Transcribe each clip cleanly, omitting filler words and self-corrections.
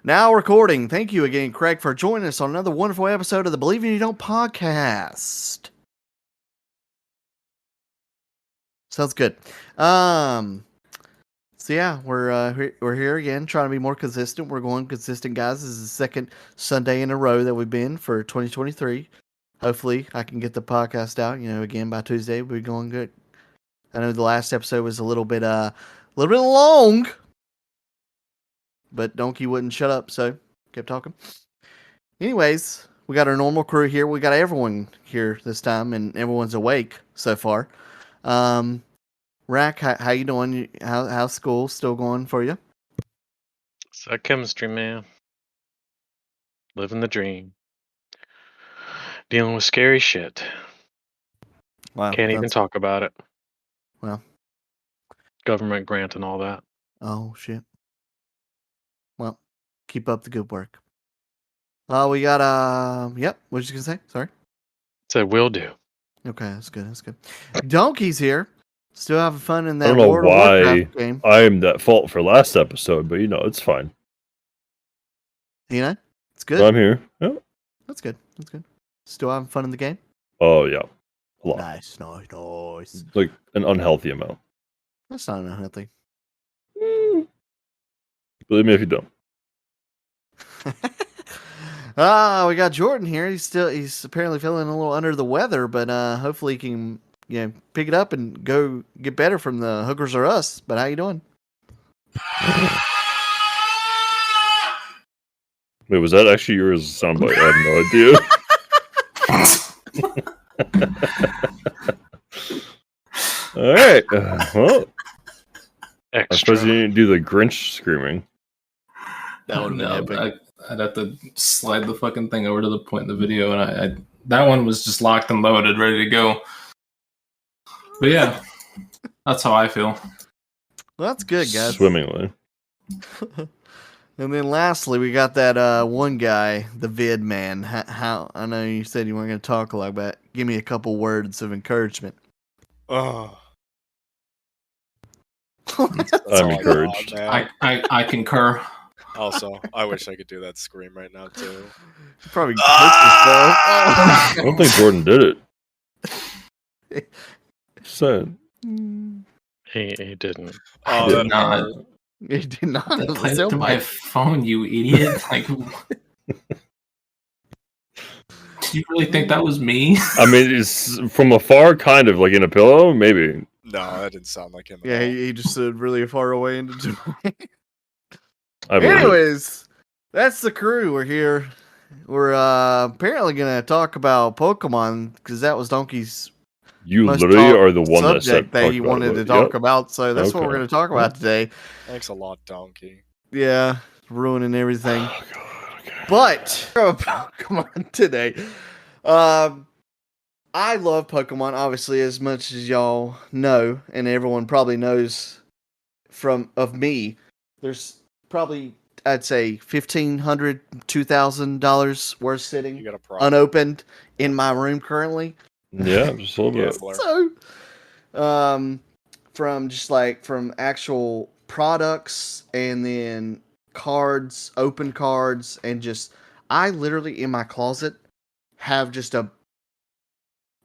Now recording. Thank you again, Craig, for joining us on another wonderful episode of the Believe It You Don't podcast. Sounds good. So yeah, we're here again, trying to be more consistent. We're going consistent, guys. This is the second Sunday in a row that we've been for 2023. Hopefully, I can get the podcast out. Again by Tuesday, we'll be going good. I know the last episode was a little bit long, but Donkey wouldn't shut up, so kept talking. Anyways, we got our normal crew here. We got everyone here this time, and everyone's awake so far. Rack, how you doing? How's school still going for you? It's that chemistry, man. Living the dream. Dealing with scary shit. Wow, Can't even talk about it. Well, government grant and all that. Oh shit. Well, keep up the good work. We got yep. What was you gonna say? Sorry. Said will do. Okay, that's good. That's good. Donkey's here. Still having fun in that. I don't know World of why Warcraft game. I am at fault for last episode, but it's fine. It's good. I'm here. Yeah. That's good. That's good. Still having fun in the game. Oh yeah, a lot. Nice. Like an unhealthy amount. That's not unhealthy. Believe me if you don't. We got Jordan here. He's apparently feeling a little under the weather, but hopefully he can pick it up and go get better from the hookers or us. But how you doing? Wait, was that actually yours soundbite? I have no idea. All right. Well, Extra. I suppose you didn't do the Grinch screaming. That would have been epic. I'd have to slide the fucking thing over to the point in the video, and I that one was just locked and loaded, ready to go. But yeah, that's how I feel. Well, that's good, guys. Swimmingly. And then lastly, we got that one guy, the vid man. How I know you said you weren't going to talk a lot, but give me a couple words of encouragement. Oh, I'm encouraged. I concur. Also, I wish I could do that scream right now too. You probably I I don't think Jordan did it. Sad. He didn't. Oh, Did that not. hurt. He did not. I It was played so it to my bad. phone, you idiot! Like, do you really think that was me? I mean, it's from afar, kind of like in a pillow, maybe. No, that didn't sound like him. At Yeah, all. he just stood really far away into. I believe it. Anyways, that's the crew. We're here. We're apparently gonna talk about Pokemon because that was Donkey's You most literally talk are the one that said subject that he wanted to talk about. So that's what we're Okay. gonna talk about today. Thanks a lot, Donkey. Yeah, ruining everything. Oh, God, okay. But about Pokemon today. I love Pokemon, obviously, as much as y'all know, and everyone probably knows of me. There's probably, I'd say, $1,500, $2,000 worth You sitting got a problem. unopened in my room currently. Yeah, just a little bit. Gambler. So, from actual products and then cards, open cards, and I literally in my closet have just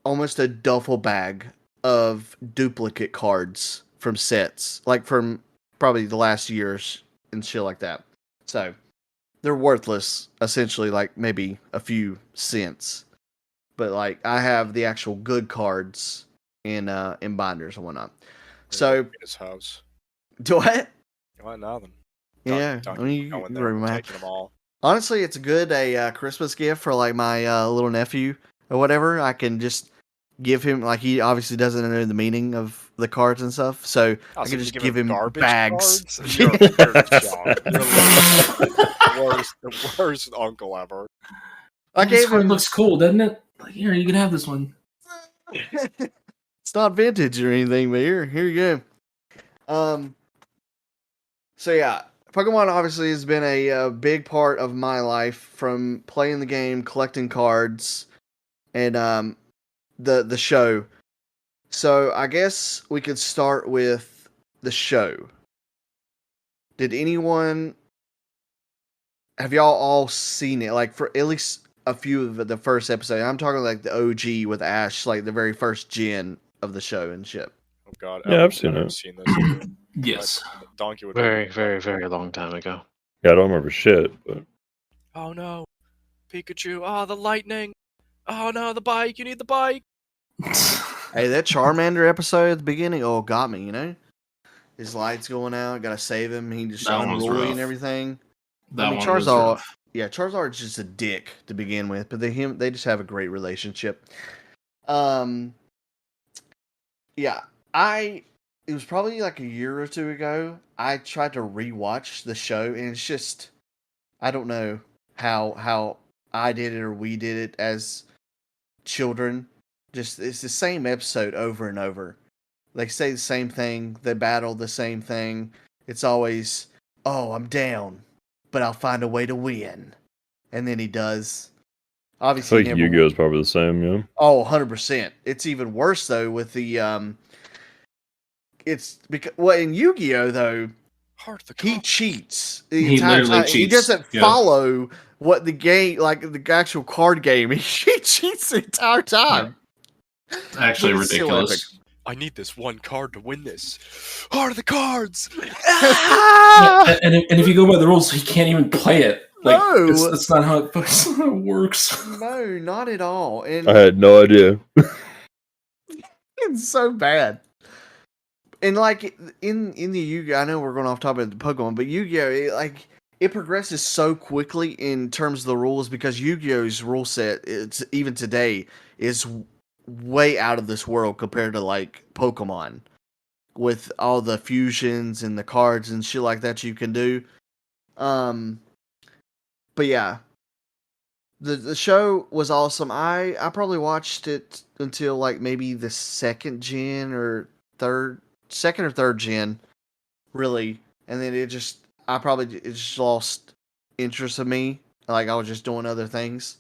almost a duffel bag of duplicate cards from sets, like from probably the last years and shit like that. So they're worthless, essentially, like maybe a few cents. But like I have the actual good cards in binders and whatnot. So In his house. do I? Why now then? Yeah, Donkey I mean, you going can there, remember. taking them all. Honestly, it's a good Christmas gift for like my little nephew or whatever. I can just give him, like, he obviously doesn't know the meaning of the cards and stuff, so I So can you just give him garbage bags. cards? You're a John. You're the worst uncle ever. I This gave card him. looks cool, doesn't it? Like, here, you can have this one. It's not vintage or anything, but here you go. So yeah, Pokemon obviously has been a big part of my life, from playing the game, collecting cards, and the show. So I guess we could start with the show. Did anyone have y'all all seen it? Like for at least a few of the first episode. I'm talking like the OG with Ash, like the very first gen of the show and shit. Oh God. Yeah, I've seen never it. seen this either. Yes. Donkey would. Very, very, very long time ago. Yeah, I don't remember shit, but Oh no, Pikachu! Oh, the lightning! Oh no, the bike! You need the bike! Hey, that Charmander episode at the beginning, got me, you know? His lights going out, gotta save him, he just That one was unruly rough. and everything. That I mean, one was Charizard, rough. yeah, Charizard's just a dick to begin with, but they just have a great relationship. Yeah, it was probably like a year or two ago, I tried to rewatch the show, and it's just, I don't know how I did it or we did it as children. Just, it's the same episode over and over. They say the same thing, they battle the same thing. It's always, oh, I'm down, but I'll find a way to win. And then he does. I Obviously, feel like Yu-Gi-Oh is probably the same, yeah. Oh, 100%. It's even worse though with the it's because, well, in Yu-Gi-Oh though, Heart of the he Cosmos. cheats the He entire literally time. He cheats, doesn't yeah. follow what the game, like the actual card game. He cheats the entire time. Actually But it's still ridiculous. I need this one card to win this. Heart of the cards. Yeah, and if you go by the rules, he can't even play it. Like, No. that's not how it works. No, not at all. And I had no idea. it's so bad. And like in the Yu-Gi-Oh, I know we're going off topic of the Pokemon, but Yu-Gi-Oh, it progresses so quickly in terms of the rules because Yu-Gi-Oh's rule set, it's even today, is way out of this world compared to like Pokemon, with all the fusions and the cards and shit like that you can do. But yeah, the show was awesome. I probably watched it until like maybe the second or third gen, really, and then it just lost interest of me. Like I was just doing other things.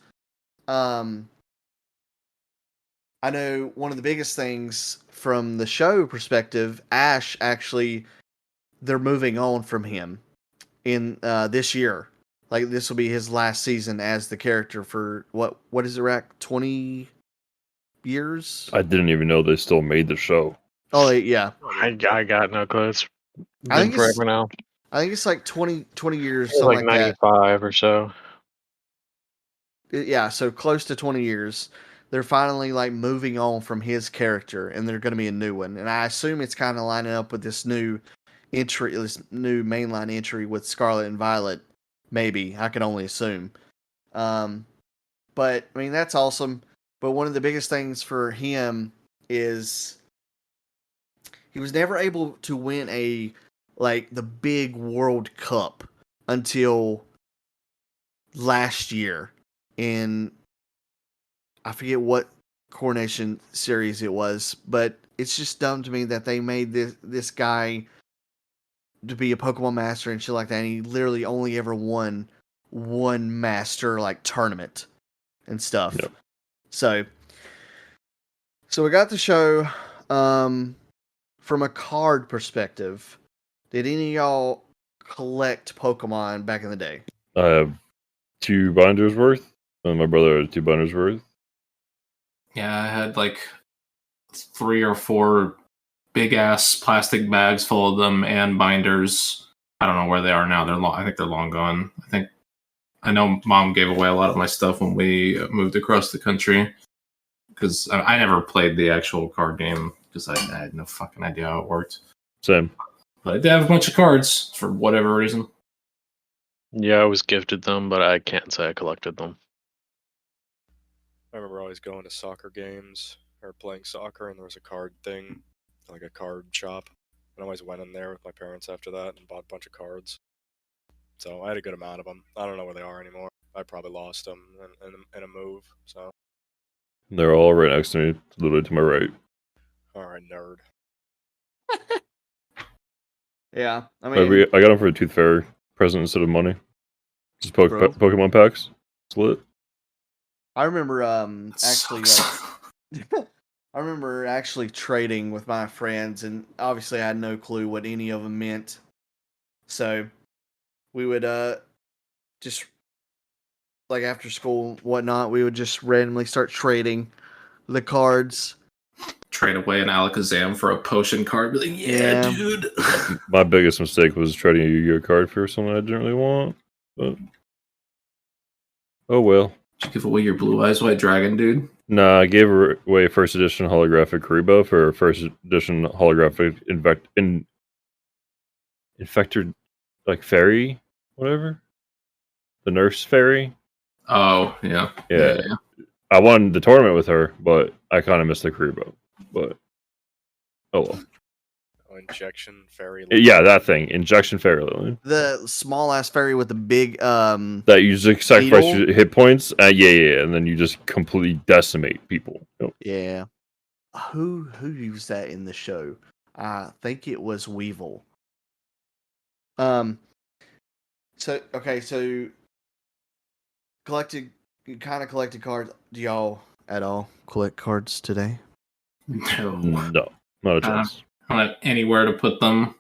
I know one of the biggest things from the show perspective, Ash actually, they're moving on from him in this year. Like this will be his last season as the character for what is it, Rack? 20 years? I didn't even know they still made the show. Oh yeah. I got no clue. It's I been think it's forever now. I think it's like 20 years, It's something like like that. 95 or so. Yeah, so close to 20 years. They're finally like moving on from his character, and they're going to be a new one. And I assume it's kind of lining up with this new entry, this new mainline entry with Scarlet and Violet. Maybe I can only assume. But I mean that's awesome. But one of the biggest things for him is he was never able to win the big World Cup until last year in, I forget what Coronation series it was, but it's just dumb to me that they made this guy to be a Pokemon master and shit like that, and he literally only ever won one master like tournament and stuff. Yep. So we got the show. From a card perspective, did any of y'all collect Pokemon back in the day? I have 2 binders worth, and my brother has 2 binders worth. Yeah, I had like 3 or 4 big ass plastic bags full of them and binders. I don't know where they are now. I think they're long gone. I know Mom gave away a lot of my stuff when we moved across the country because I never played the actual card game because I had no fucking idea how it worked. Same. But I did have a bunch of cards for whatever reason. Yeah, I was gifted them, but I can't say I collected them. I remember always going to soccer games or playing soccer, and there was a card thing, like a card shop. And I always went in there with my parents after that and bought a bunch of cards. So I had a good amount of them. I don't know where they are anymore. I probably lost them in a move. So, They're all right next to me, literally to my right. all right, nerd. Yeah, I mean, I got them for a Tooth Fairy present instead of money. Just Bro. Pokemon packs. It's lit. I remember That actually sucks. I remember actually trading with my friends, and obviously I had no clue what any of them meant. So we would just like after school, whatnot, we would just randomly start trading the cards. Trade away an Alakazam for a potion card. Be like, Yeah. dude. My biggest mistake was trading a Yu-Gi-Oh card for someone I didn't really want. But oh well. Did you give away your Blue Eyes White Dragon, dude? Nah, I gave away first edition holographic Karibo for first edition holographic infector, like fairy, whatever. The nurse fairy. Oh, yeah. Yeah. I won the tournament with her, but I kind of missed the Karibo. But oh well. Oh, injection fairy. Yeah, that thing. Injection fairy lily. The small ass fairy with the big That you just sacrifice needle? your hit points. Yeah, and then you just completely decimate people. Yep. Yeah. Who used that in the show? I think it was Weevil. So collected cards. Do y'all at all collect cards today? No. No, not a chance. I don't have anywhere to put them.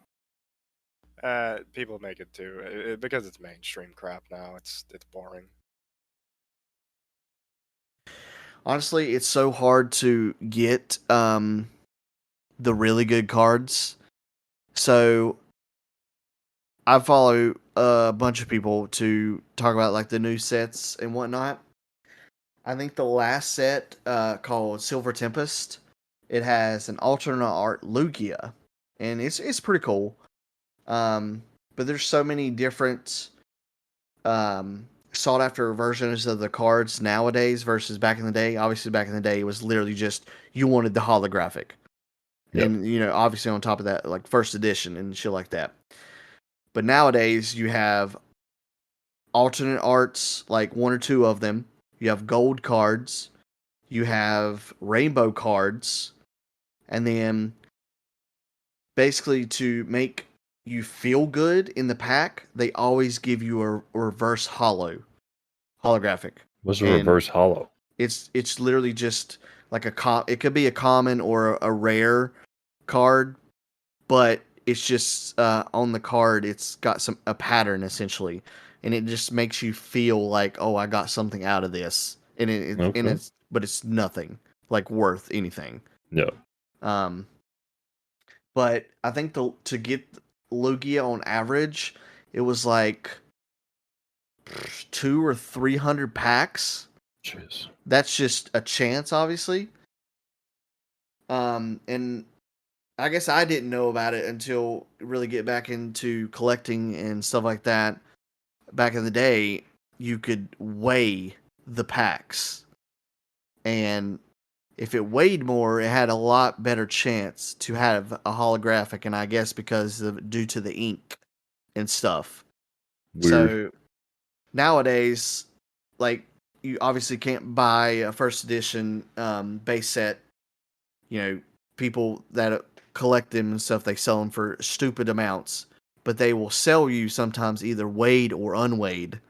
People make it too because it's mainstream crap now. It's boring. Honestly, it's so hard to get the really good cards. So I follow a bunch of people to talk about like the new sets and whatnot. I think the last set called Silver Tempest, it has an alternate art Lugia, and it's pretty cool. But there's so many different sought after versions of the cards nowadays versus back in the day. Obviously, back in the day, it was literally just you wanted the holographic, Yep. and obviously on top of that, like first edition and shit like that. But nowadays, you have alternate arts, like one or two of them. You have gold cards, you have rainbow cards, and then basically to make you feel good in the pack, they always give you a reverse holographic. What's a And reverse hollow? It's literally just like it could be a common or a rare card, but it's just on the card it's got a pattern essentially, and it just makes you feel like, oh, I got something out of this, and but it's nothing like worth anything. No. But I think to get Lugia on average, it was like 200 or 300 packs. Jeez. That's just a chance, obviously. And I guess I didn't know about it until really get back into collecting and stuff like that. Back in the day, you could weigh the packs, and if it weighed more, it had a lot better chance to have a holographic, and I guess due to the ink and stuff. Weird. So nowadays, like, you obviously can't buy a first edition base set. People that collect them and stuff, they sell them for stupid amounts, but they will sell you sometimes either weighed or unweighed.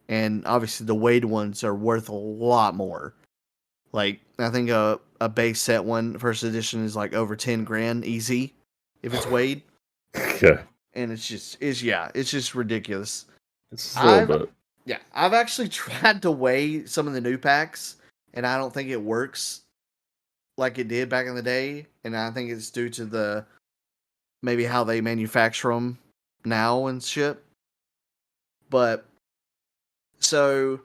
And obviously the weighed ones are worth a lot more. Like, I think a base set one, first edition, is like over 10 grand easy if it's weighed. Okay. And it's just ridiculous. It's a little bit. Yeah, I've actually tried to weigh some of the new packs, and I don't think it works like it did back in the day. And I think it's due to maybe how they manufacture them now and shit. But, so,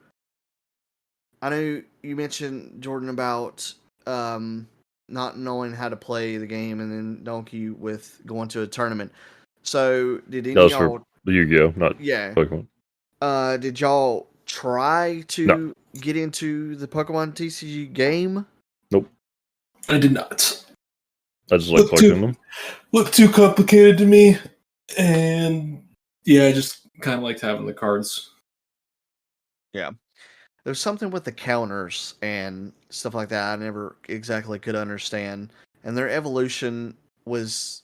I know you mentioned, Jordan, about not knowing how to play the game, and then Donkey with going to a tournament. So, did any of y'all... for Yu-Gi-Oh, not Yeah. Pokemon. Did y'all try to get into the Pokemon TCG game? Nope. I did not. I just like collecting them. Looked too complicated to me, and yeah, I just kind of liked having the cards. Yeah. There's something with the counters and stuff like that I never exactly could understand. And their evolution was...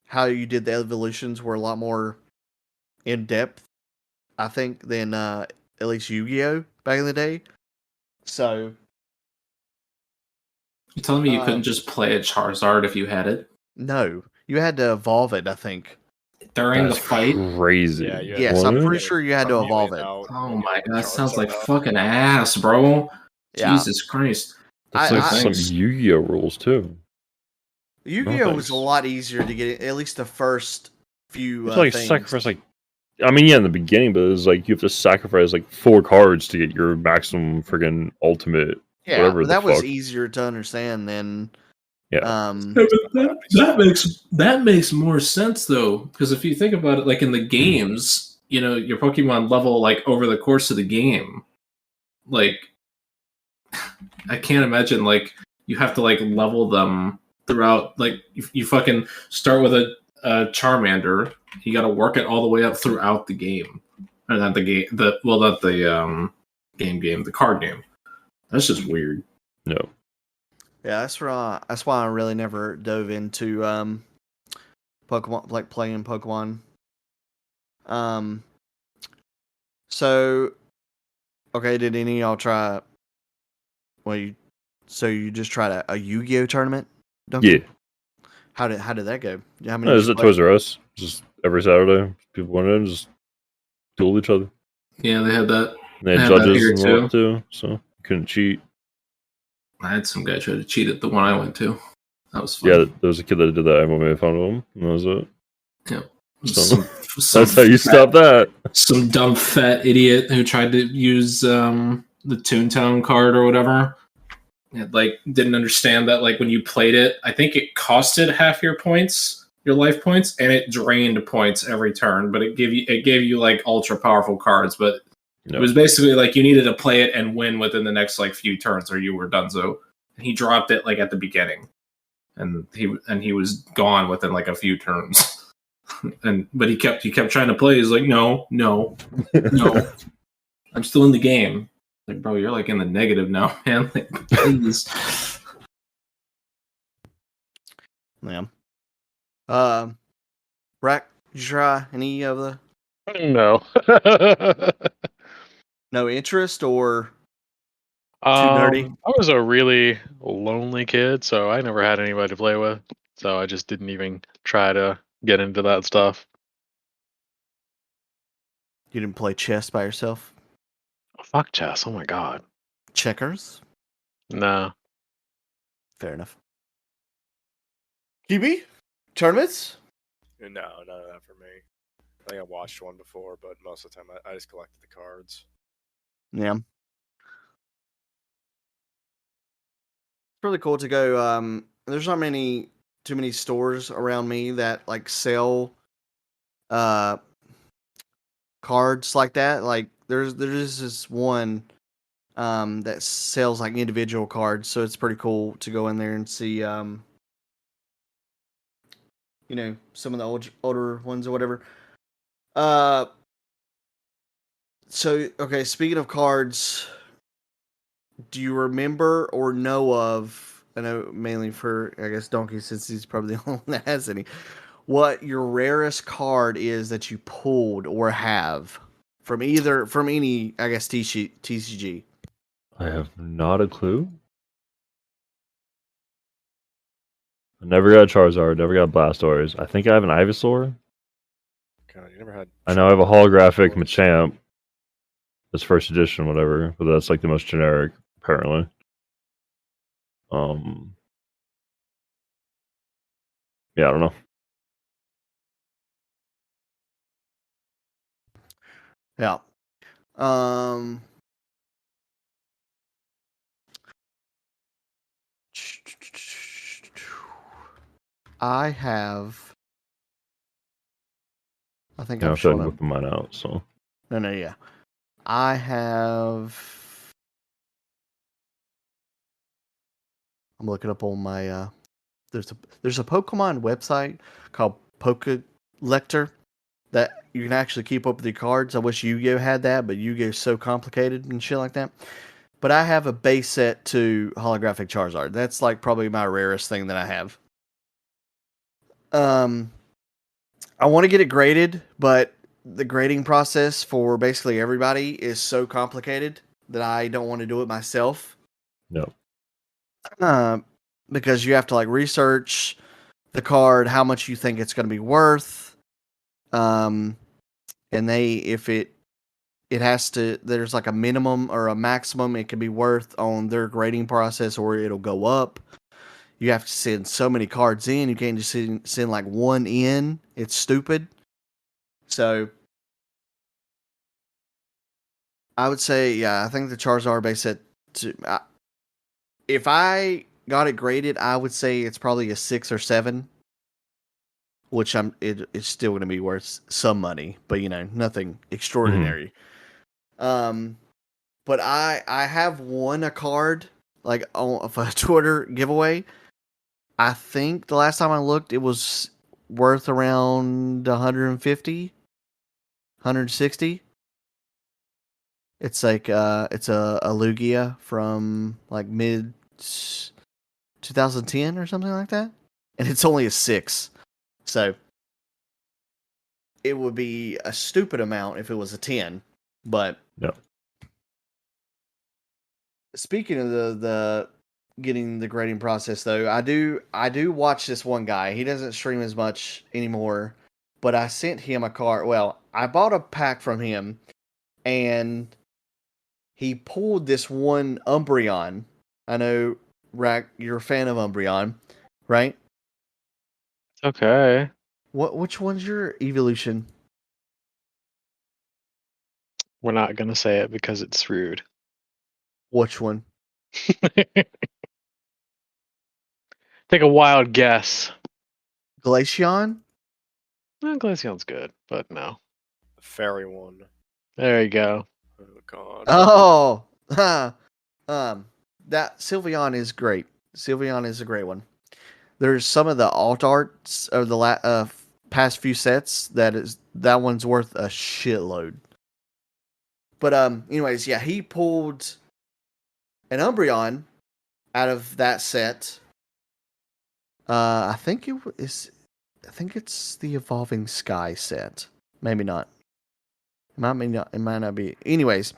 How you did the evolutions were a lot more in-depth, I think, than at least Yu-Gi-Oh! Back in the day. So... You're telling me you couldn't just play a Charizard if you had it? No. You had to evolve it, I think. during That's the fight. crazy. Yeah, you had Yes, to- I'm Wasn't pretty it? sure you had to From evolve Alien it. out Oh and my get the god, sounds like Charizard up. fucking ass, bro. Yeah. Jesus Christ. That's I- like I- some Thanks. Yu-Gi-Oh rules too. Yu-Gi-Oh was thanks. a lot easier to get at least the first few You have to like things. sacrifice like. I mean, yeah, in the beginning, but it's like you have to sacrifice like 4 cards to get your maximum friggin' ultimate. Yeah, whatever but the that was fuck. easier to understand than Yeah. That makes more sense though, because if you think about it, like in the games, you know, your Pokemon level like over the course of the game. Like, I can't imagine like you have to like level them throughout. Like, you fucking start with a Charmander, you got to work it all the way up throughout the game, or not the game, not the the card game. That's just weird. No. yeah. That's why I really never dove into Pokemon, like playing Pokemon. So okay, did any of y'all try? Well, you just tried a Yu-Gi-Oh tournament? Duncan? Yeah. How did that go? How many? No, did it's you at play? Toys R Us. Just every Saturday, people went in and just duel each other. Yeah, they had that. And they I had have that judges here, and too. all too, so you couldn't cheat. I had some guy try to cheat at the one I went to. That was fun. Yeah, there was a kid that did that. Everyone made fun of him, and that was it. Yeah. So, Some that's how you fat- stop that. Some dumb fat idiot who tried to use the Toontown card or whatever. It, like, didn't understand that, like, when you played it, I think it costed half your points, your life points, and it drained points every turn. But it gave you like ultra powerful cards. But No. it was basically like you needed to play it and win within the next like few turns, or you were donezo. And he dropped it like at the beginning, and he was gone within like a few turns. But he kept trying to play. He's like, no, I'm still in the game. Like, bro, you're like in the negative now, man. Like, please. Yeah. Rack, did you try any of the No. no interest or too nerdy? I was a really lonely kid, so I never had anybody to play with. So I just didn't even try to get into that stuff. You didn't play chess by yourself? Fuck chess. Oh my god. Checkers? No. Fair enough. QB? Tournaments? No, none of that for me. I think I watched one before, but most of the time I just collected the cards. Yeah. It's really cool to go. There's not too many stores around me that like sell cards like that. Like there's this one that sells like individual cards, so it's pretty cool to go in there and see you know, some of the older ones or whatever. So okay, speaking of cards, do you remember or know of? I know mainly for I guess Donkey, since he's probably the only one that has any. What your rarest card is that you pulled or have from any I guess TCG. I have not a clue. I never got a Charizard, never got a Blastoise. I think I have an Ivysaur. God, you never had. I know I have a holographic Machamp. It's first edition, whatever, but that's like the most generic, apparently. Yeah, I don't know. Yeah. I have. I think Yeah, I I'm feel showing like up. whipping mine out. So No, yeah. I have. I'm looking up on my. There's a Pokemon website called Pokelector that you can actually keep up with your cards. I wish Yu-Gi-Oh had that, but Yu-Gi-Oh's so complicated and shit like that. But I have a base set to holographic Charizard. That's like probably my rarest thing that I have. I want to get it graded, but the grading process for basically everybody is so complicated that I don't want to do it myself. no. Because you have to like research the card, how much you think it's going to be worth, And if it has to, there's like a minimum or a maximum it can be worth on their grading process, or it'll go up. You have to send so many cards in. You can't just send like one in. It's stupid. So I would say, yeah, I think the Charizard base set. If I got it graded, I would say it's probably a 6 or 7, which it's still going to be worth some money, but nothing extraordinary. But I have won a card like of a Twitter giveaway. I think the last time I looked, it was worth around 150, 160. It's like it's a Lugia from like mid 2010 or something like that, and it's only a 6. So it would be a stupid amount if it was a 10. But Yep. Speaking of the getting the grading process, though, I do watch this one guy. He doesn't stream as much anymore, but I sent him a card. Well, I bought a pack from him, and he pulled this one Umbreon. I know, Rack, you're a fan of Umbreon, right? Okay. Which one's your evolution? We're not gonna say it because it's rude. Which one? Take a wild guess. Glaceon? Glaceon's good, but no. The fairy one. There you go. Oh god. Oh, that Sylveon is great. Sylveon is a great one. There's some of the alt arts of the past few sets that one's worth a shitload. But anyways, yeah, he pulled an Umbreon out of that set. I think it's the Evolving Sky set. Maybe not. It might not be. Anyways,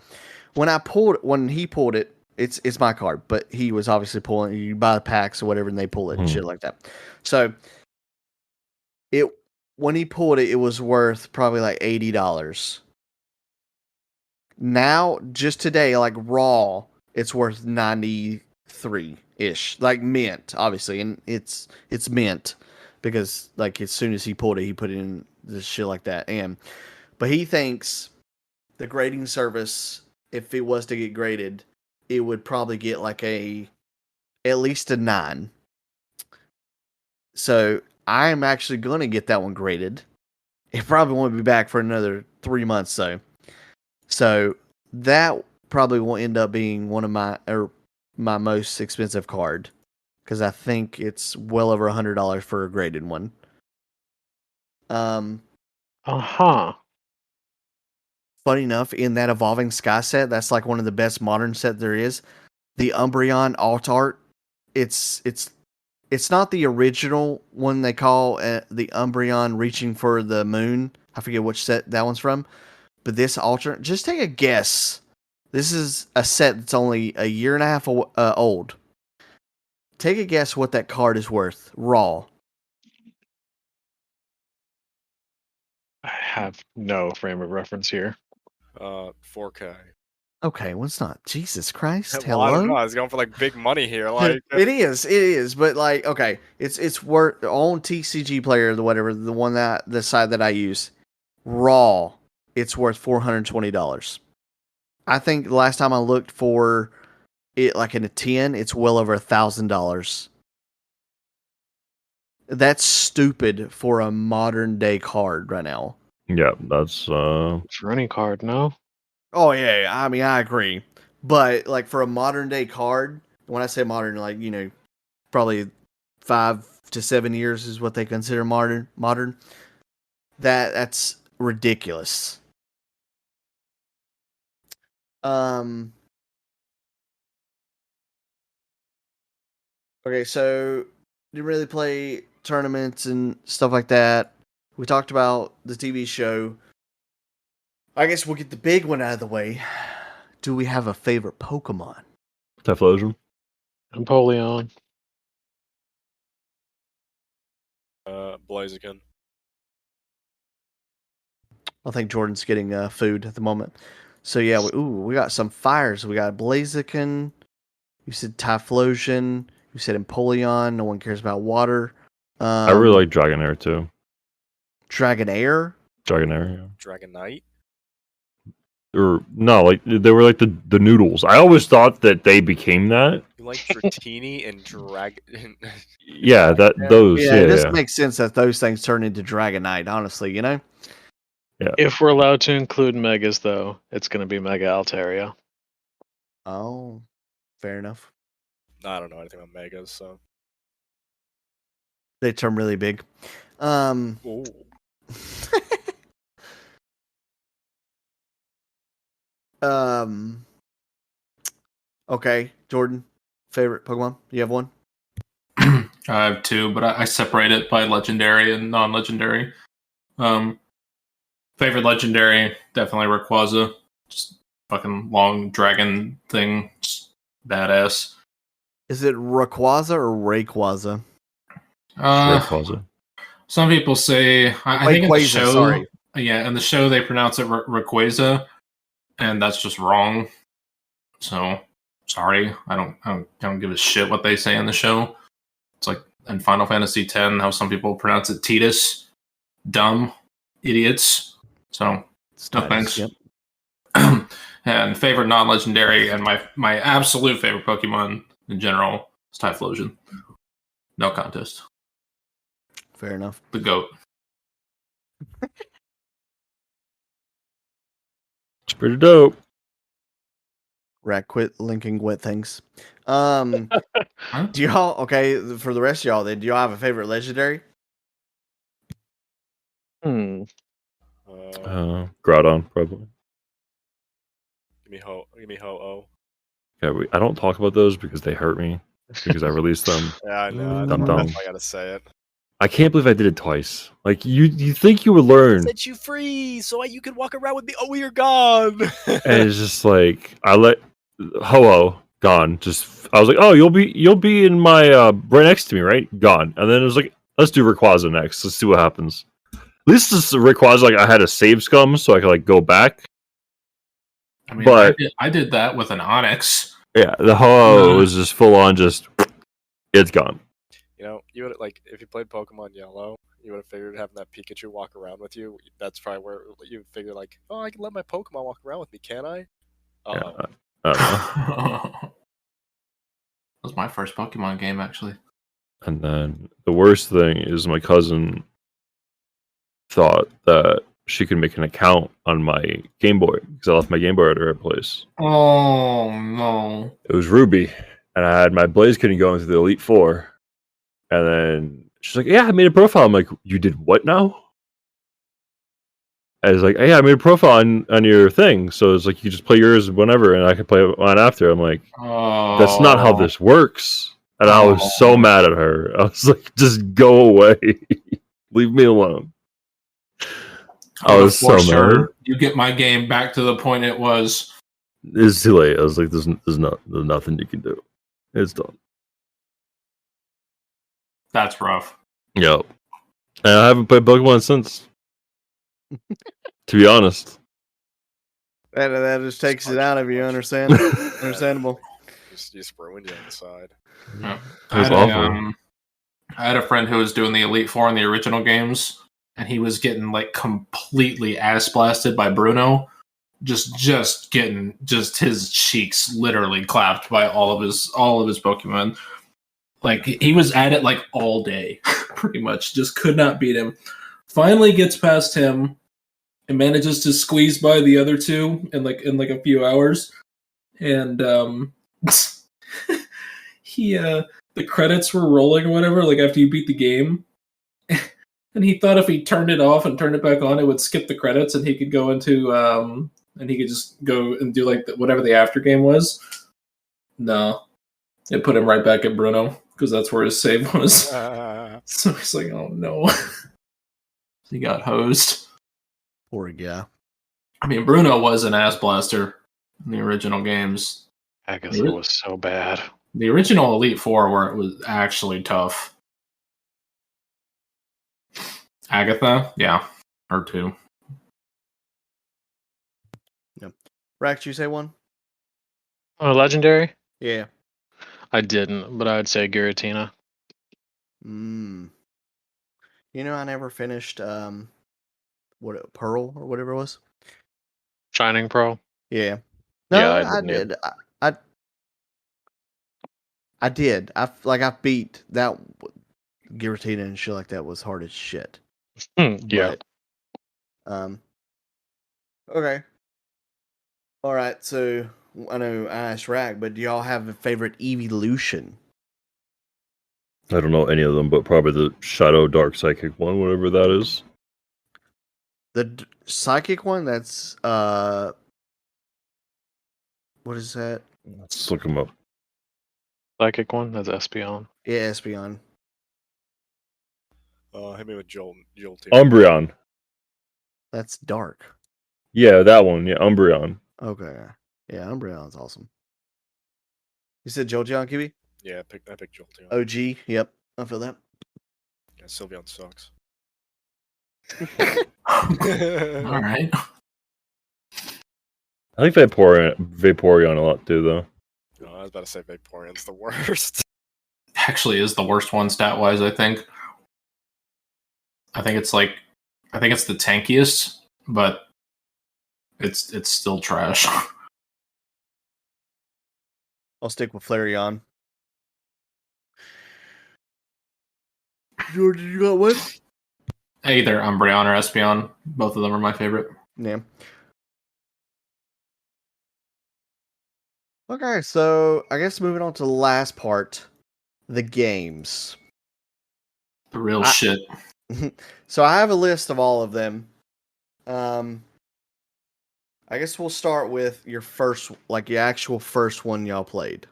when he pulled it, it's my card, but he was obviously pulling. You buy the packs or whatever, and they pull it and shit like that. So when he pulled it, it was worth probably like $80. Now, just today, like raw, it's worth 93-ish, like mint, obviously, and it's mint because like as soon as he pulled it, he put it in this shit like that. But he thinks the grading service, if it was to get graded, it would probably get like at least a 9. So I am actually going to get that one graded. It probably won't be back for another 3 months though. So that probably will end up being one of my most expensive card, because I think it's well over $100 for a graded one. Funny enough, in that Evolving Sky set, that's like one of the best modern set there is. The Umbreon alt art, it's not the original one they call the Umbreon reaching for the moon. I forget which set that one's from. But this alternate, just take a guess. This is a set that's only a year and a half old. Take a guess what that card is worth, raw. I have no frame of reference here. 4K. Okay, well, it's not. Jesus Christ, Well, I don't know. hello? I was going for like big money here. Like It is, but like, okay, it's worth on TCG Player, the whatever, the side that I use, raw. It's worth $420. I think the last time I looked for it, like in a 10, it's well over $1,000. That's stupid for a modern day card right now. Yeah, that's For any card, no? Oh yeah, I mean I agree, but like for a modern day card, when I say modern, like probably 5 to 7 years is what they consider modern. That's ridiculous. Okay, so didn't really play tournaments and stuff like that. We talked about the TV show. I guess we'll get the big one out of the way. Do we have a favorite Pokemon? Typhlosion. Empoleon. Blaziken. I think Jordan's getting food at the moment. So yeah, we got some fires. We got Blaziken. You said Typhlosion. You said Empoleon. No one cares about water. I really like Dragonair too. Dragonair. Dragonair, yeah. Dragonite. Or no, like they were like the noodles. I always thought that they became that. You like Dratini and Dragon. Yeah, those. Yeah, Yeah, it just yeah. makes sense that those things turn into Dragonite. Honestly, you know. If we're allowed to include Megas, though, it's going to be Mega Altaria. Oh, fair enough. I don't know anything about Megas, so. They turn really big. Ooh. Okay, Jordan, favorite Pokemon? You have one? I have two, but I separate it by legendary and non-legendary. Favorite legendary, definitely Rayquaza. Just fucking long dragon thing. Just badass. Is it Rayquaza or Rayquaza? Rayquaza. Some people say I think in the Rayquaza, show, sorry. yeah, in the show they pronounce it Rayquaza, and that's just wrong. So sorry, I don't give a shit what they say in the show. It's like in Final Fantasy X, how some people pronounce it Tidus. Dumb idiots. So no thanks. Yep. And favorite non-legendary and my absolute favorite Pokemon in general is Typhlosion. No contest. Fair enough. The GOAT. It's pretty dope. Rat, quit linking wet things. Do y'all okay for the rest of y'all? Then do y'all have a favorite legendary? Groudon, probably. Give me Ho-Oh. Yeah, I don't talk about those because they hurt me. Because I released them. Yeah, I know. Dumb. That's why I gotta say it. I can't believe I did it twice. Like you think you would learn, Set you free so you can walk around with me. Oh, you're gone. and it's just like I let Ho-Oh gone. Just I was like, oh, you'll be in my right next to me, right? Gone. And then it was like, let's do Rayquaza next. Let's see what happens. At least this Rayquaza, like I had a save scum, so I could like go back. I mean, But I did that with an Onyx. yeah, the Ho-Oh was just full on. Just it's gone. You know, you would like if you played Pokemon Yellow, you would have figured having that Pikachu walk around with you. That's probably where you would figure like, oh, I can let my Pokemon walk around with me, can I? Yeah, That was my first Pokemon game, actually. And then the worst thing is my cousin thought that she could make an account on my Game Boy because I left my Game Boy at her place. Oh no! It was Ruby, and I had my Blaziken going to the Elite Four. And then she's like, "Yeah, I made a profile." I'm like, "You did what now?" I was like, "Yeah, I made a profile on your thing, so it's like you just play yours whenever, and I can play on after." I'm like, "That's not how this works." And I was so mad at her. I was like, "Just go away, leave me alone." I was so mad. You get my game back to the point it was. It's too late. I was like, "There's nothing you can do. It's done." That's rough. Yep. And I haven't played Pokemon since. To be honest. That just takes it out of you. Understand? Understandable. Just ruined you inside. Yeah. It was awful. I had a friend who was doing the Elite Four in the original games, and he was getting like completely ass blasted by Bruno. Just getting his cheeks literally clapped by all of his Pokemon. Like he was at it like all day, pretty much. Just could not beat him. Finally gets past him and manages to squeeze by the other two in a few hours. And the credits were rolling or whatever, like after you beat the game. And he thought if he turned it off and turned it back on, it would skip the credits and he could go into and he could just go and do like whatever the after game was. No. It put him right back at Bruno because that's where his save was. So he's like, oh no. He got hosed. Poor guy. I mean, Bruno was an ass blaster in the original games. Agatha was so bad. The original Elite Four where it was actually tough. Agatha? Yeah. Her too. Rack, you say one? Oh, legendary? Yeah. I didn't, but I'd say Giratina. Mm. You know, I never finished Pearl or whatever it was. Shining Pearl? Yeah. Yeah, No, I I didn't either. did. I did. I beat that Giratina and shit like that was hard as shit. Yeah. But okay. All right. So I know I asked Rack, but do y'all have a favorite evolution? I don't know any of them, but probably the Shadow Dark Psychic one, whatever that is. The psychic one. That's what is that? Let's look them up. Psychic one? That's Espeon. Yeah, Espeon. Hit me with Jolteon. Umbreon. That's dark. Yeah, that one. Yeah, Umbreon. Okay. Yeah, Umbreon's awesome. You said Jolteon, Kiwi? Yeah, I picked Jolteon. OG. Yep, I feel that. Yeah, Sylveon sucks. All right. I like Vaporeon a lot too, though. Oh, I was about to say Vaporeon's the worst. Actually, is the worst one stat wise. I think it's the tankiest, but it's still trash. I'll stick with Flareon. George, you got what? Either Umbreon or Espeon. Both of them are my favorite. Yeah. Okay, so I guess moving on to the last part, the games. The real shit. So I have a list of all of them. I guess we'll start with your first, like your actual first one y'all played.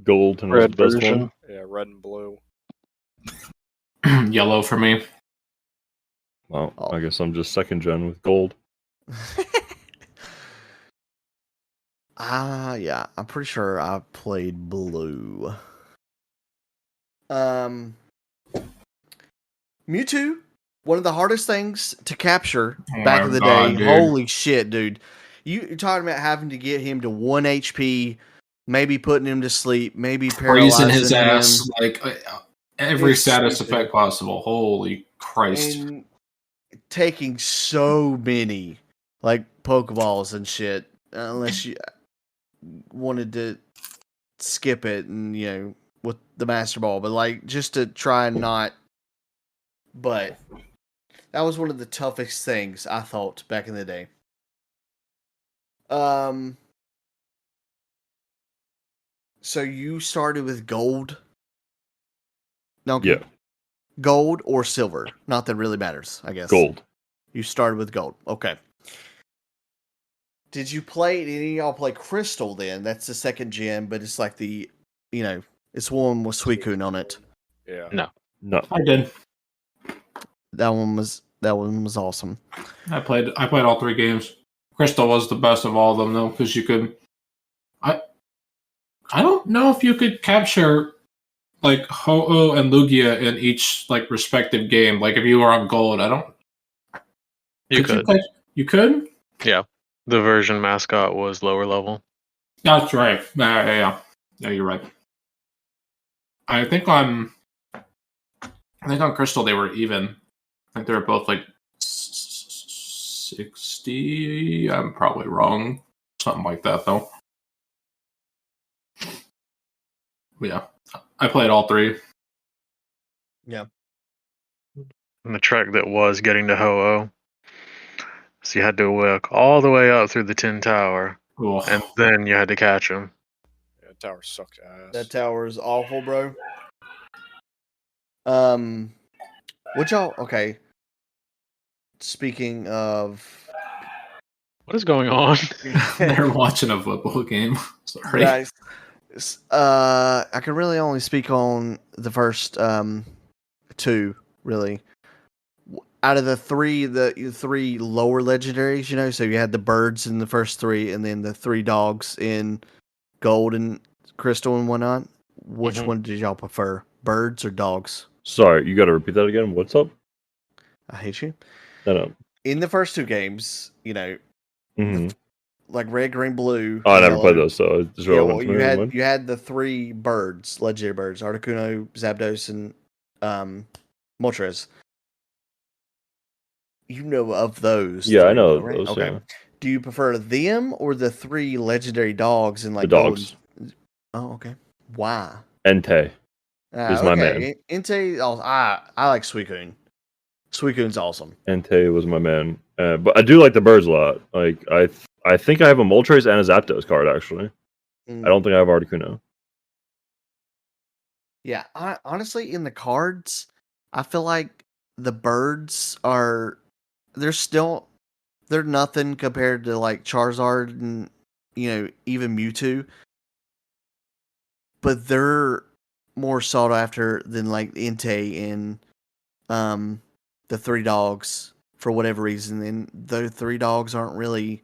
Gold and was the Red best version. one. Yeah, red and blue. Yellow for me. Well, Oh. I guess I'm just second gen with gold. Yeah, I'm pretty sure I played blue. Mewtwo, one of the hardest things to capture back in the day. Dude. Holy shit, dude. You're talking about having to get him to 1 HP, maybe putting him to sleep, maybe Freezing paralyzing his him. ass like every It's status stupid. effect possible. Holy Christ. And taking so many like Pokeballs and shit, unless you wanted to skip it and with the Master Ball, but like just to try and not. But that was one of the toughest things I thought back in the day. So you started with gold? No. Yeah, Gold or silver? Not that it really matters, I guess. gold. You started with gold. Okay. Did you play? Did any of y'all play Crystal then? That's the second gen, but it's like it's one with Suicune on it. Yeah. No. I did. That one was awesome. I played all three games. Crystal was the best of all of them though, because you could. I don't know if you could capture like Ho-Oh and Lugia in each like respective game. Like if you were on gold, I don't. You could. You could. Yeah. The version mascot was lower level. That's right. Yeah, you're right. I think on Crystal they were even. I think they were both like 60. I'm probably wrong. Something like that though. Yeah, I played all three. Yeah. And the track that was getting to Ho-Oh. So you had to work all the way up through the Tin Tower, Ugh. and then you had to catch him. Yeah, tower sucked ass. That tower is awful, bro. What y'all? Okay. Speaking of, What is going on? They're watching a football game. Sorry. guys, I can really only speak on the first two. Really, out of the three lower legendaries, so you had the birds in the first three, and then the three dogs in gold and crystal and whatnot. Which one did y'all prefer, birds or dogs? Sorry, you got to repeat that again. What's up? I hate you. No. In the first two games, Mhm. like red, green, blue. Oh, I and never played yellow. those, so it's Yeah, relevant well, to me. Never mind. you had the 3 birds, legendary birds: Articuno, Zapdos, and Moltres. You know of those? Yeah, I 3, know though, right? those. Okay. Yeah. Do you prefer them or the 3 legendary dogs in The like dogs. Golden? Oh, okay. Why? Entei is my man. Okay. Entei. Oh, I like Suicune. Suicune's awesome. Entei was my man. But I do like the birds a lot. Like I think I have a Moltres and a Zapdos card actually. Mm. I don't think I have Articuno. Yeah, honestly, in the cards, I feel like the birds they're nothing compared to like Charizard and even Mewtwo, but they're more sought after than like Entei and the 3 dogs for whatever reason. And the 3 dogs aren't really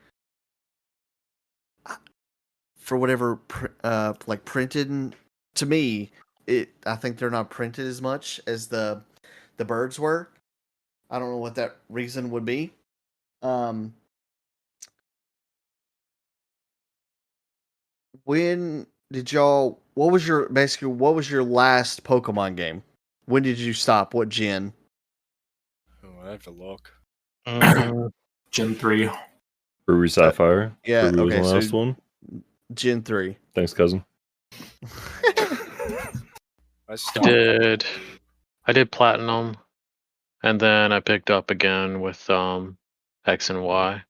for whatever like printed to me. I think they're not printed as much as the birds were. I don't know what that reason would be. When did y'all? What was your last Pokemon game? When did you stop? What gen? Oh, I have to look. Gen 3. Ruby Sapphire. Yeah. Ruby was Okay. the So last one. Gen 3. Thanks, cousin. I stopped. I did Platinum, and then I picked up again with X and Y.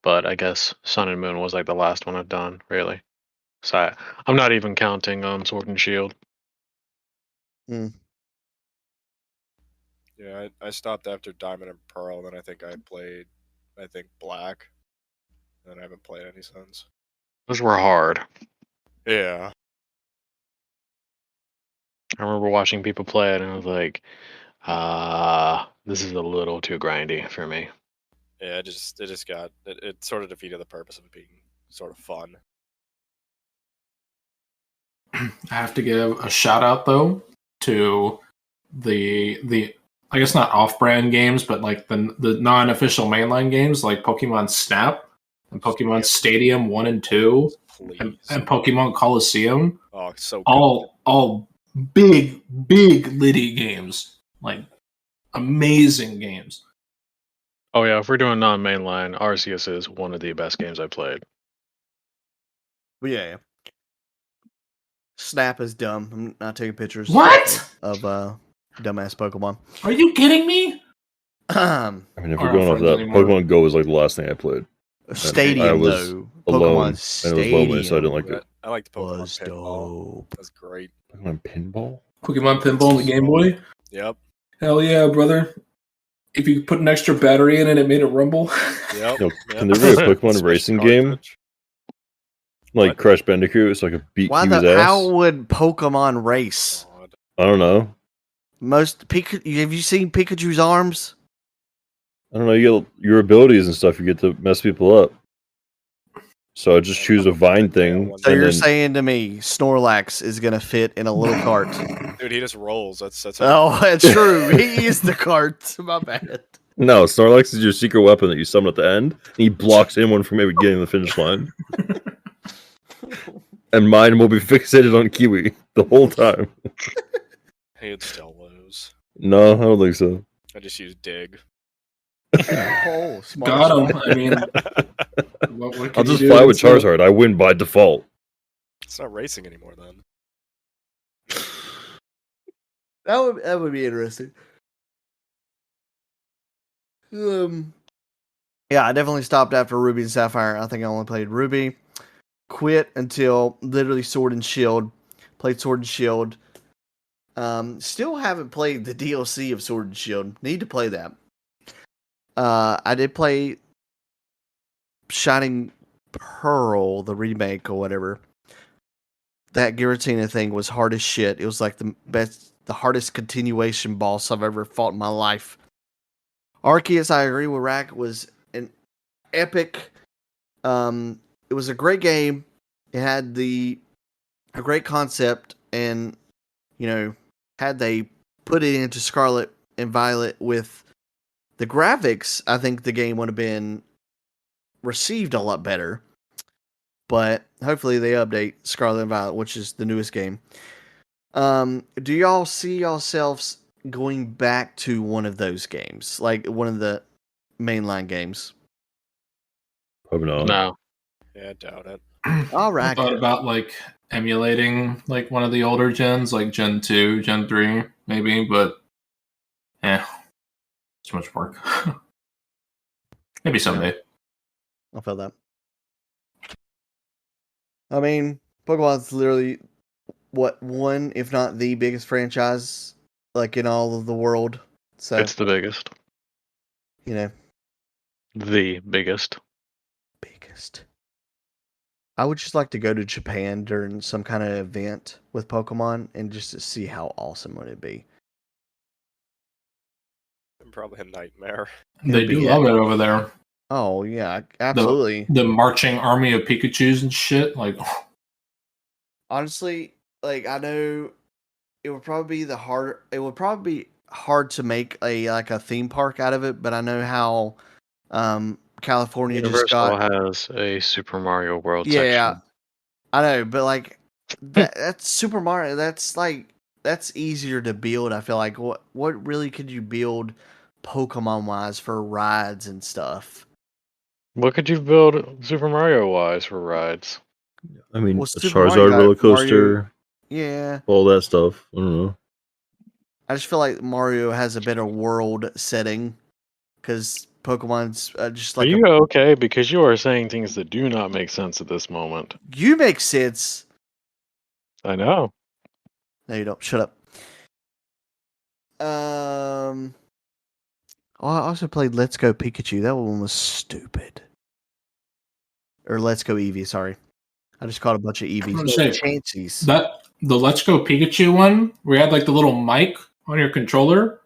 But I guess Sun and Moon was like the last one I've done, really. So I'm not even counting Sword and Shield. Yeah, I stopped after Diamond and Pearl. Then I think I played, Black. And I haven't played any since. Those were hard. Yeah. I remember watching people play it, and I was like, this is a little too grindy for me. Yeah, it just got it sort of defeated the purpose of it being sort of fun. I have to give a shout out though to the I guess not off-brand games, but like the non-official mainline games like Pokemon Snap and Pokemon Stadium 1 and 2 Please. and Pokemon Coliseum. Oh, it's so good. All big litty games, like amazing games. Oh yeah, if we're doing non-mainline, Arceus is one of the best games I played. But yeah. Snap is dumb. I'm not taking pictures. What? Of dumbass Pokemon. Are you kidding me? I mean, if we're Aren't going off friends that, anymore. Pokemon Go was like the last thing I played. Stadium I was though. alone, Pokemon and it was lonely, so I didn't like Stadium it. I liked Pokemon was Pinball. dope. That's great. Pokemon Pinball? Pokemon Pinball on the Game Boy? Yep. Hell yeah, brother. If you put an extra battery in it made it rumble. Yep. Yo, yep. can there be a Pokemon Switch racing the game cartridge. like What? Crash Bandicoot, so I could beat Why Kiwi's ass? how would Pokemon race? God. I don't know. Have you seen Pikachu's arms? I don't know. You get your abilities and stuff. You get to mess people up. So I just choose a vine thing. So and you're then, saying to me Snorlax is gonna fit in a little cart? Dude, he just rolls. That's Oh, that's true. He is the cart. My bad. no, Snorlax is your secret weapon that you summon at the end. And he blocks anyone from maybe getting to the finish line. And mine will be fixated on Kiwi the whole time. He'd still lose. No, I don't think so. I just use dig. Oh, smart. Got him. I mean, what can I'll you just do fly with instead of- Charizard. I win by default. It's not racing anymore then. That would be interesting. Yeah, I definitely stopped after Ruby and Sapphire. I think I only played Ruby. Quit until literally Sword and Shield. Played Sword and Shield. Still haven't played the DLC of Sword and Shield. Need to play that. I did play Shining Pearl, the remake or whatever. That Giratina thing was hard as shit. It was like the hardest continuation boss I've ever fought in my life. Arceus, I agree with Rack, was an epic. It was a great game. It had a great concept, and had they put it into Scarlet and Violet with the graphics, I think the game would have been received a lot better. but hopefully they update Scarlet and Violet, which is the newest game. Do y'all see yourselves going back to one of those games, like one of the mainline games? Probably not. No. Yeah, I doubt it. All I right. thought about like emulating like one of the older gens, like Gen 2, Gen 3, maybe, but too much work. Maybe someday. I feel that. I mean, Pokemon's literally one, if not the biggest franchise, like in all of the world. So It's the biggest. you know, The biggest. biggest. I would just like to go to Japan during some kind of event with Pokemon and just to see how awesome would it be. Probably a nightmare. They It'd be do love it over there. Oh yeah, absolutely. The marching army of Pikachus and shit. Like, Honestly, like I know it would probably be it would probably be hard to make a theme park out of it, but I know how California just Universal got has a Super Mario World yeah, section. I know, but like that's Super Mario, that's easier to build. I feel like what really could you build Pokemon wise for rides and stuff? What could you build Super Mario wise for rides? I mean, Well, a Super Mario Charizard got roller coaster, Yeah. all that stuff. I don't know. I just feel like Mario has a better world setting because Pokemon's just Are like you okay? Because you are saying things that do not make sense at this moment. you make sense. I know. No, you don't. Shut up. Oh, I also played Let's Go Pikachu. That one was stupid. Or Let's Go Eevee. Sorry, I just caught a bunch of Eevees. Say, Chanseys. the Let's Go Pikachu one, where you had like the little mic on your controller.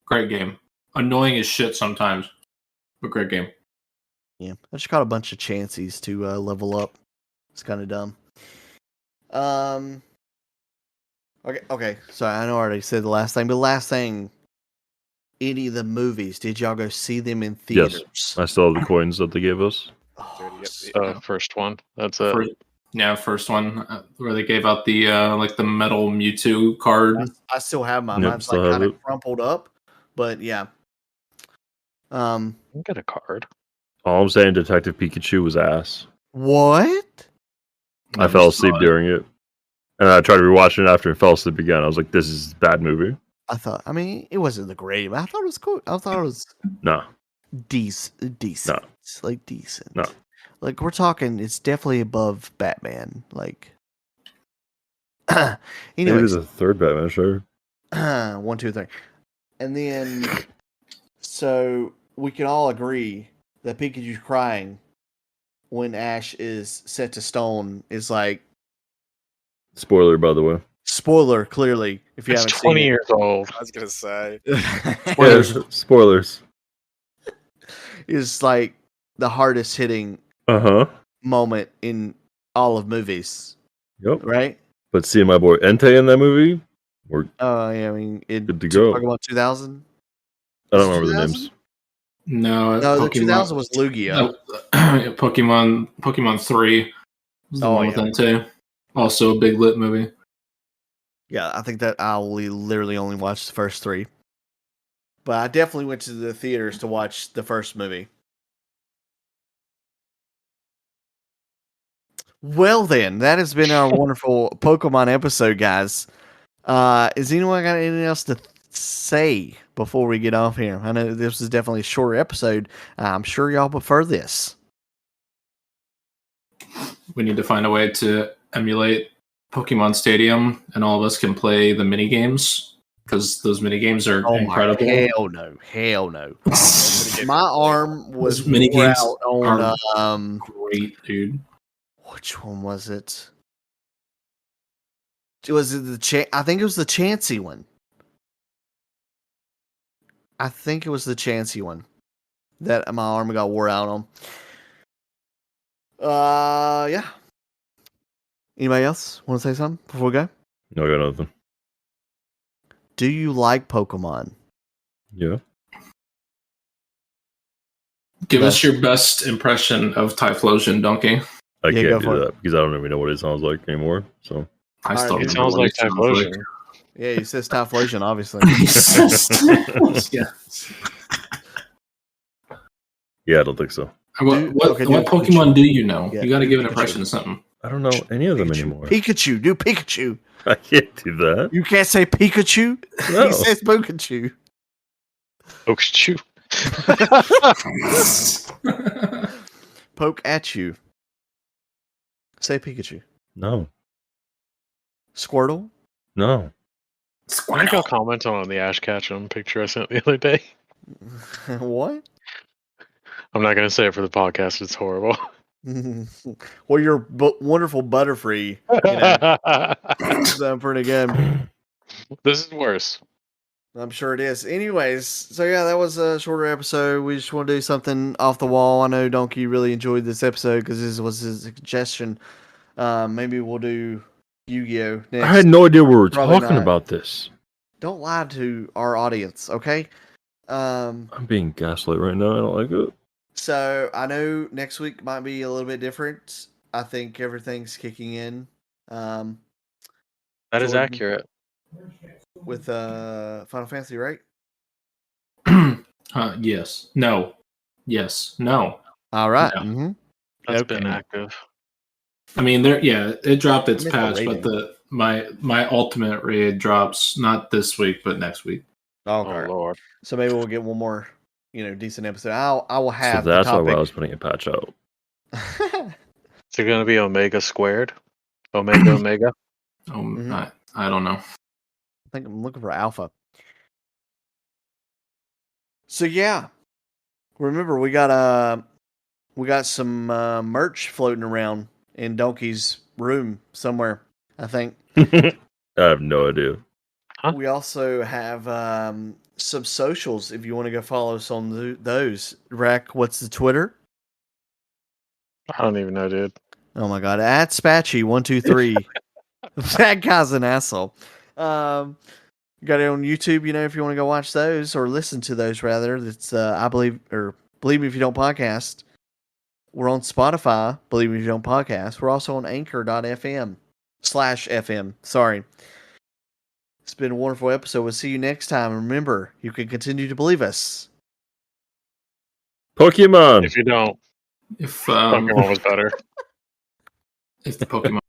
Great game. Annoying as shit sometimes, but great game. Yeah, I just caught a bunch of Chanseys to level up. It's kind of dumb. Okay. So I know I already said the last thing, but last thing, any of the movies, did y'all go see them in theaters? Yes, I still have the coins that they gave us. Oh, First one. That's it. First one where they gave out the like the metal Mewtwo card. I still have mine. Yep, Mine's still like have kind of it. crumpled up, but yeah. You get a card. All I'm saying, Detective Pikachu was ass. What? I fell asleep during it, and I tried to rewatch it after and fell asleep again. I was like, "This is a bad movie." I mean, it wasn't the great. I thought it was cool. I thought it was No, decent. No. Like decent. No. Like we're talking, it's definitely above Batman. Like, maybe anyways, the third Batman, sure. 1, 2, 3, and then so we can all agree that Pikachu's crying when Ash is set to stone is like Spoiler, by the way. spoiler. Clearly, if you It's haven't 20 seen years old. I was gonna say. it, Spoilers. is like the hardest hitting moment in all of movies, Yep. right? But seeing my boy Entei in that movie, we're Yeah, I mean, good to go. Pokemon 2000. I don't Is it remember the 2000? names. No, The 2000 was Lugia. Pokemon 3 was the one with Entei. Also a big lit movie. Yeah, I think that I literally only watched the first 3. But I definitely went to the theaters to watch the first movie. Well then, that has been our wonderful Pokemon episode, guys. Is anyone got anything else to say before we get off here? I know this is definitely a shorter episode. I'm sure y'all prefer this. We need to find a way to emulate Pokemon Stadium, and all of us can play the mini games because those mini games are incredible. Hell no. My arm was Those mini wore games out on great, dude. Which one was it? Was it I think it was the Chansey one. I think it was the Chansey one that my arm got wore out on. Yeah. Anybody else want to say something before we go? No, I got nothing. Do you like Pokemon? Yeah. Give us your best impression of Typhlosion, Donkey. I Yeah, go can't for do it. that because I don't even know what it sounds like anymore. So I still Alright, It dude. remember sounds what like it sounds Typhlosion. Yeah, he says Typhlosion, obviously. yeah. yeah, I don't think so. What do a Pokemon Pikachu. do you know? Yeah, you got to do give an Pikachu. impression of something. I don't know any of them Pikachu. anymore. Pikachu. Do Pikachu. I can't do that. You can't say Pikachu. No. He says Pikachu. Pikachu. Poke at you. Say Pikachu. No. Squirtle. No. I think I'll comment on the Ash Ketchum picture I sent the other day. What? I'm not going to say it for the podcast. It's horrible. Well, your wonderful Butterfree, you know, so pretty good. This is worse. I'm sure it is. Anyways, so yeah, that was a shorter episode. We just want to do something off the wall. I know Donkey really enjoyed this episode because this was his suggestion. Maybe we'll do Yu-Gi-Oh! Next. I had no idea we were Probably talking not. about this. Don't lie to our audience, okay? I'm being gaslit right now. I don't like it. So I know next week might be a little bit different. I think everything's kicking in. That is Jordan. accurate. With Final Fantasy, right? Yes. No. Yes. No. All right. No. Mm-hmm. That's Okay. been active. I mean, it dropped its I meant the patch, but rating. my ultimate raid drops not this week, but next week. Oh, Okay. Lord. So maybe we'll get one more, decent episode. I will So have that's the why topic. I was putting a patch out. Is it going to be Omega squared? Omega? Mhm. I don't know. I think I'm looking for alpha. So yeah, remember we got some merch floating around in Donkey's room somewhere. I think I have no idea. Huh? we also have some socials. If you want to go follow us on those, Rack, what's the Twitter? I don't even know, dude. Oh my god, at Spatchy123. That guy's an asshole. You got it on YouTube, if you want to go watch those or listen to those rather. That's I believe me if you don't podcast. We're on Spotify, believe me if you don't podcast. We're also on anchor.fm/FM. Sorry. It's been a wonderful episode. We'll see you next time. Remember, you can continue to believe us. Pokemon. If you don't, If Pokemon was better. if the Pokemon